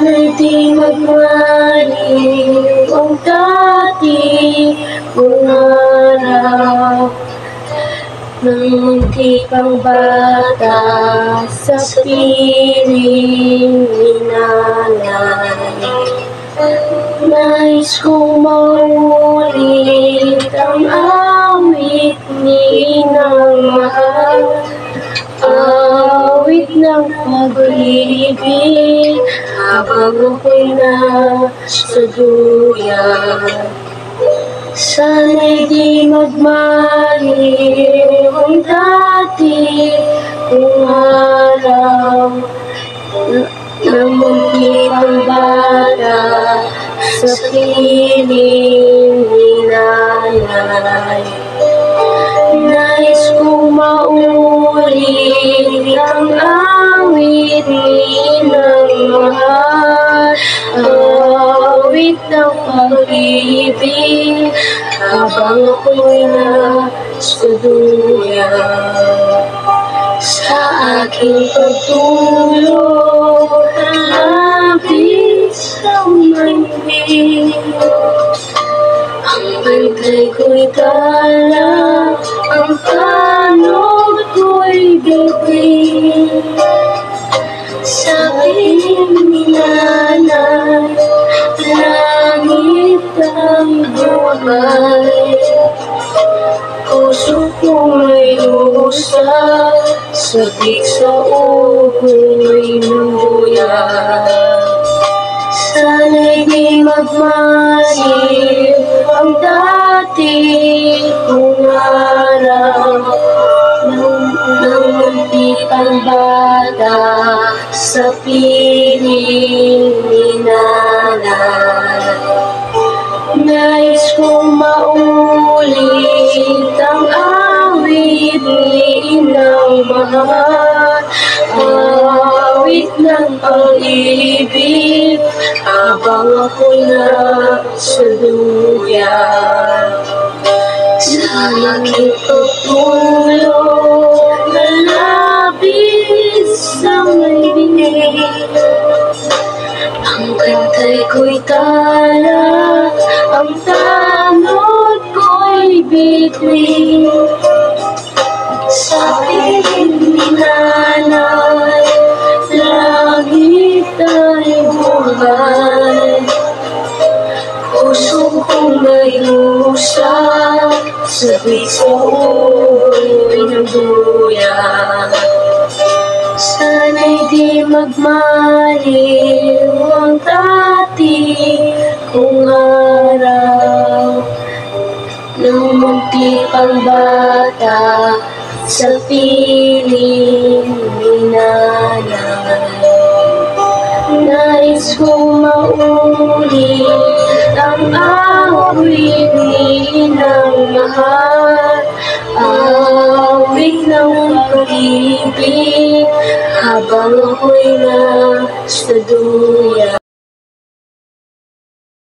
Sana'y di magmaliw ang dati kong araw nang munti pang bata sa piling ni nanay. Nais kong maulit ang awit ni ng mahal, awit ng pag-ibig habang ako'y nasa duyan. Sana'y di magmaliw ang dati kong araw nang munti pang bata sa piling ni nanay. Nais kong maulit ang awit ni ng mahal, awit ng pag-ibig habang ako'y nasa duyan. Sa aking pagtulog, labis ang malamig, ang bantay ko'y tala, ang tanod ko'y bibig. Sa piling ni nanay, langit ang buhay. Puso ko may lusa, sabik sa ugoy ng buyan. Sana'y di magmaliw ang dati kong araw nang munti pang bata sa piling ni nanay. Nais kong maulit ang awit ni ng mahal, awit ng pag-ibig habang ako'y nasa duyan. Sa aking pagtulog na labis ang maibig, ang bantay ko'y tala, ang tanod ko'y bituin. Sa piling ni nanay, langit ay buhay. Puso kong may lusa, sabik sa uloy ng duyan. Sana'y di magmaliw ang dati kong araw nang munti pang bata sa piling ni nanay. Nais kong maulit ang awit ni ng mahal, awit ng pag-ibig habang ako'y nasa duyan.